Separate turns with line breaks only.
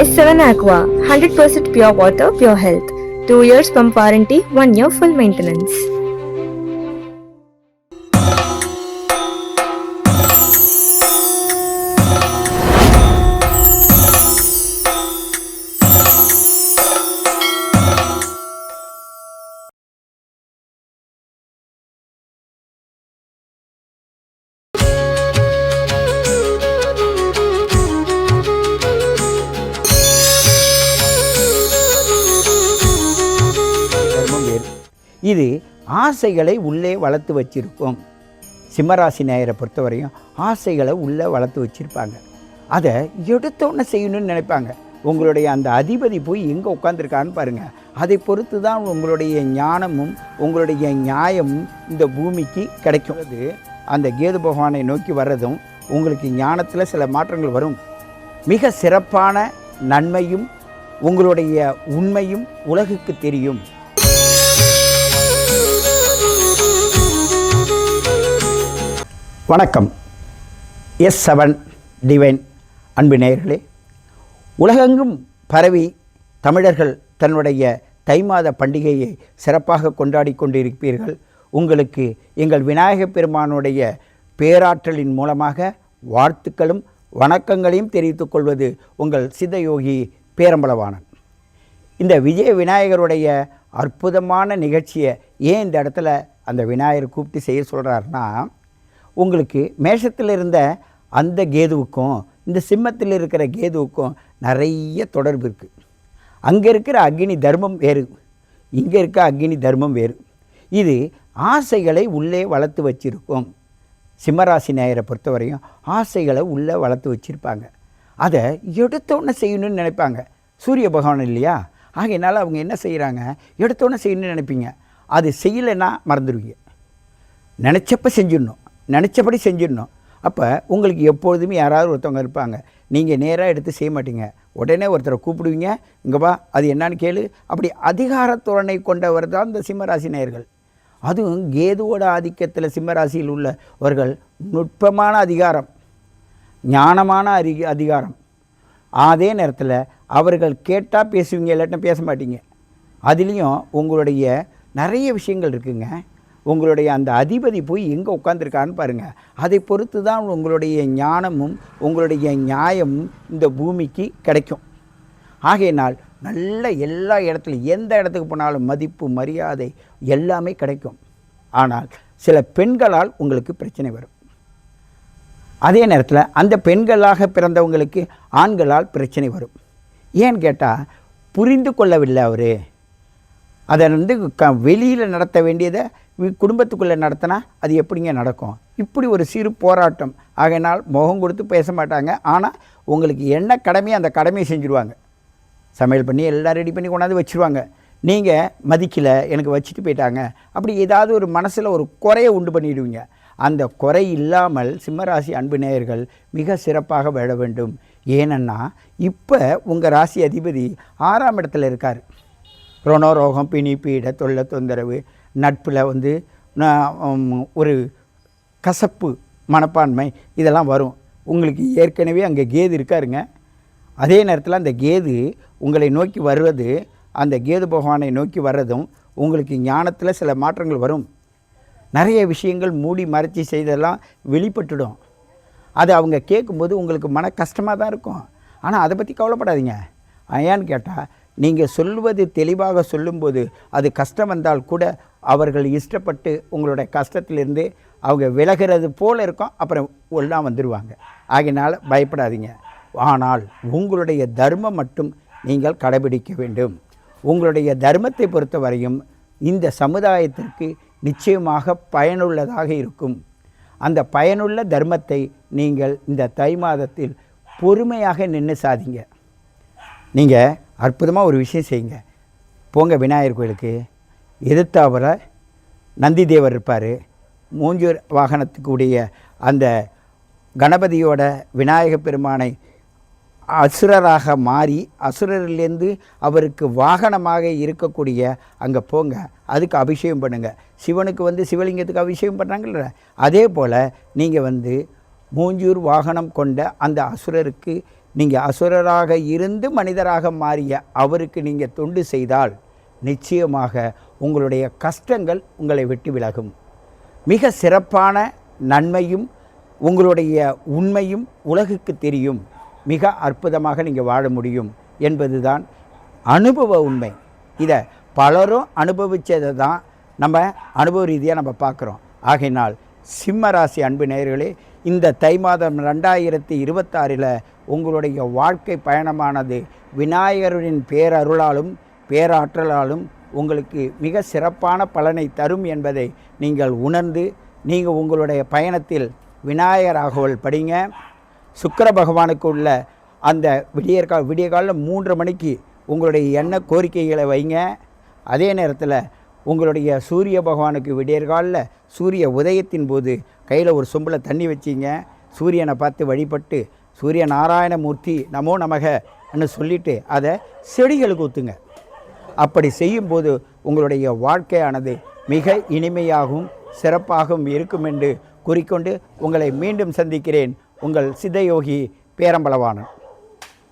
S7 Aqua, 100% pure water, pure health. 2 years pump warranty, 1 year full maintenance.
இது ஆசைகளை உள்ளே வளர்த்து வச்சிருக்கும். சிம்மராசி நேயரை பொறுத்தவரையும் ஆசைகளை உள்ளே வளர்த்து வச்சுருப்பாங்க. அதை எடுத்தோன்னே செய்யணும்னு நினைப்பாங்க. உங்களுடைய அந்த அதிபதி போய் எங்கே உட்காந்துருக்கான்னு பாருங்கள். அதை பொறுத்து தான் உங்களுடைய ஞானமும் உங்களுடைய நியாயமும் இந்த பூமிக்கு கிடைக்கும். அந்த கேது பகவானை நோக்கி வர்றதும் உங்களுக்கு ஞானத்தில் சில மாற்றங்கள் வரும். மிக சிறப்பான நன்மையும் உங்களுடைய உண்மையும் உலகுக்கு தெரியும். வணக்கம். S7 டிவைன் அன்பு நேயர்களே, உலகெங்கும் பரவி தமிழர்கள் தன்னுடைய தை மாத பண்டிகையை சிறப்பாக கொண்டாடி கொண்டிருப்பீர்கள். உங்களுக்கு எங்கள் விநாயகப் பெருமானுடைய பேராற்றலின் மூலமாக வாழ்த்துக்களும் வணக்கங்களையும் தெரிவித்துக் கொள்வது உங்கள் சித்தயோகி பேரம்பலவாணன். இந்த விஜய விநாயகருடைய அற்புதமான நிகழ்ச்சியை ஏன் இந்த இடத்துல அந்த விநாயகர் கூப்பிட்டு செய்ய சொல்கிறாருன்னா, உங்களுக்கு மேஷத்தில் இருந்த அந்த கேதுவுக்கும் இந்த சிம்மத்தில் இருக்கிற கேதுவுக்கும் நிறைய தொடர்பு இருக்குது. அங்கே இருக்கிற அக்னி தர்மம் வேறு, இங்கே இருக்க அக்னி தர்மம் வேறு. இது ஆசைகளை உள்ளே வளர்த்து வச்சுருக்கும். சிம்மராசி நேயரை பொறுத்தவரையும் ஆசைகளை உள்ளே வளர்த்து வச்சுருப்பாங்க. அதை எடுத்தோன்னே செய்யணும்னு நினைப்பாங்க. சூரிய பகவான் இல்லையா, ஆகையினால அவங்க என்ன செய்கிறாங்க, எடுத்தோன்னே செய்யணும்னு நினைப்பீங்க. அது செய்யலைன்னா மறந்துடுவீங்க. நினச்சப்ப செஞ்சிடணும், நினச்சபடி செஞ்சிடணும். அப்போ உங்களுக்கு எப்பொழுதுமே யாராவது ஒருத்தவங்க இருப்பாங்க. நீங்கள் நேராக எடுத்து செய்ய மாட்டீங்க. உடனே ஒருத்தரை கூப்பிடுவீங்க, இங்கே வா அது என்னான்னு கேளு. அப்படி அதிகாரத்தோரணை கொண்டவர் தான் இந்த சிம்மராசி நேயர்கள். அதுவும் கேதுவோட ஆதிக்கத்தில் சிம்மராசியில் உள்ளவர்கள் நுட்பமான அதிகாரம், ஞானமான அதிகாரம். அதே நேரத்தில் அவர்கள் கேட்டால் பேசுவீங்க, இல்லாட்டினா பேச மாட்டீங்க. அதுலேயும் உங்களுடைய நிறைய விஷயங்கள் இருக்குங்க. உங்களுடைய அந்த அதிபதி போய் எங்கே உட்காந்துருக்கான்னு பாருங்கள். அதை பொறுத்து தான் உங்களுடைய ஞானமும் உங்களுடைய நியாயமும் இந்த பூமிக்கு கிடைக்கும். ஆகையினால் நல்ல எல்லா இடத்துலையும் எந்த இடத்துக்கு போனாலும் மதிப்பு மரியாதை எல்லாமே கிடைக்கும். ஆனால் சில பெண்களால் உங்களுக்கு பிரச்சனை வரும். அதே நேரத்தில் அந்த பெண்களாக பிறந்தவங்களுக்கு ஆண்களால் பிரச்சனை வரும். ஏன்னு கேட்டால் புரிந்து கொள்ளவில்லை அவர். அதை வெளியில் நடத்த வேண்டியதை குடும்பத்துக்குள்ளே நடத்தினா அது எப்படிங்க நடக்கும்? இப்படி ஒரு சிறு போராட்டம். ஆகையினால் முகம் கொடுத்து பேச மாட்டாங்க. ஆனால் உங்களுக்கு என்ன கடமையோ அந்த கடமையை செஞ்சுருவாங்க. சமையல் பண்ணி எல்லாம் ரெடி பண்ணி கொண்டாந்து வச்சுருவாங்க. நீங்கள் மதிக்கலை, எனக்கு வச்சுட்டு போயிட்டாங்க, அப்படி ஏதாவது ஒரு மனசில் ஒரு குறையை உண்டு பண்ணிவிடுவீங்க. அந்த குறை இல்லாமல் சிம்மராசி அன்பு நேயர்கள் மிக சிறப்பாக வாழ வேண்டும். ஏனென்னா இப்போ உங்கள் ராசி அதிபதி 6ஆம் இடத்துல இருக்கார். ரோகம் பிணி பீட தொல்லை தொந்தரவு, நட்பில் ஒரு கசப்பு மனப்பான்மை இதெல்லாம் வரும். உங்களுக்கு ஏற்கனவே அங்கே கேது இருக்காருங்க. அதே நேரத்தில் அந்த கேது உங்களை நோக்கி வருவது, அந்த கேது பகவானை நோக்கி வர்றதும் உங்களுக்கு ஞானத்தில் சில மாற்றங்கள் வரும். நிறைய விஷயங்கள் மூடி மறைச்சி செய்தெல்லாம் வெளிப்பட்டுடும். அது அவங்க கேட்கும்போது உங்களுக்கு மன கஷ்டமாக தான் இருக்கும். ஆனால் அதை பற்றி கவலைப்படாதீங்க. ஏன்னு கேட்டால் நீங்கள் சொல்வது தெளிவாக சொல்லும்போது அது கஷ்டம் வந்தால் கூட அவர்கள் இஷ்டப்பட்டு உங்களுடைய கஷ்டத்திலிருந்து அவங்க விலகிறது போல் இருக்கும். அப்புறம் எல்லாம் வந்துடுவாங்க. ஆகையினால் பயப்படாதீங்க. ஆனால் உங்களுடைய தர்மம் மட்டும் நீங்கள் கடைபிடிக்க வேண்டும். உங்களுடைய தர்மத்தை பொறுத்தவரையும் இந்த சமுதாயத்திற்கு நிச்சயமாக பயனுள்ளதாக இருக்கும். அந்த பயனுள்ள தர்மத்தை நீங்கள் இந்த தை மாதத்தில் பொறுமையாக நின்று சாதிங்க. நீங்கள் அற்புதமாக ஒரு விஷயம் செய்யுங்க. போங்க விநாயகர் கோயிலுக்கு, எதிர்த்தாப்புல நந்தி தேவர் இருப்பார். மூஞ்சூர் வாகனத்துக்கு உடைய அந்த கணபதியோட விநாயகப் பெருமானை அசுரராக மாறி அசுரரிலேருந்து அவருக்கு வாகனமாக இருக்கக்கூடிய அங்கே போங்க, அதுக்கு அபிஷேகம் பண்ணுங்கள். சிவனுக்கு சிவலிங்கத்துக்கு அபிஷேகம் பண்ணுறாங்கல்ல, அதே போல் நீங்கள் மூஞ்சூர் வாகனம் கொண்ட அந்த அசுரருக்கு நீங்கள் அசுரராக இருந்து மனிதராக மாறிய அவருக்கு நீங்கள் தொண்டு செய்தால் நிச்சயமாக உங்களுடைய கஷ்டங்கள் உங்களை விட்டு விலகும். மிக சிறப்பான நன்மையும் உங்களுடைய உண்மையும் உலகுக்கு தெரியும். மிக அற்புதமாக நீங்கள் வாழ முடியும் என்பதுதான் அனுபவ உண்மை. இதை பலரும் அனுபவித்ததை தான் நம்ம அனுபவ ரீதியாக நம்ம பார்க்குறோம். ஆகையினால் சிம்ம ராசி அன்பு நேயர்களே, இந்த தை மாதம் 2026 உங்களுடைய வாழ்க்கை பயணமானது விநாயகரின் பேரருளாலும் பேராற்றலாலும் உங்களுக்கு மிக சிறப்பான பலனை தரும் என்பதை நீங்கள் உணர்ந்து நீங்கள் உங்களுடைய பயணத்தில் விநாயகர் ஆகவல் படிங்க. சுக்கிர பகவானுக்கு உள்ள அந்த விடிய காலையில் 3 மணிக்கு உங்களுடைய எண்ண கோரிக்கைகளை வைங்க. அதே நேரத்தில் உங்களுடைய சூரிய பகவானுக்கு விடியற்காலில் சூரிய உதயத்தின் போது கையில் ஒரு சொம்பில் தண்ணி வச்சிங்க. சூரியனை பார்த்து வழிபட்டு சூரிய நாராயணமூர்த்தி நமோ நமகன்னு சொல்லிவிட்டு அதை செடிகளுக்கு ஊற்றுங்க. அப்படி செய்யும்போது உங்களுடைய வாழ்க்கையானது மிக இனிமையாகவும் சிறப்பாகவும் இருக்கும் என்று கூறிக்கொண்டு உங்களை மீண்டும் சந்திக்கிறேன். உங்கள் சித்தயோகி பேரம்பலவாணன்.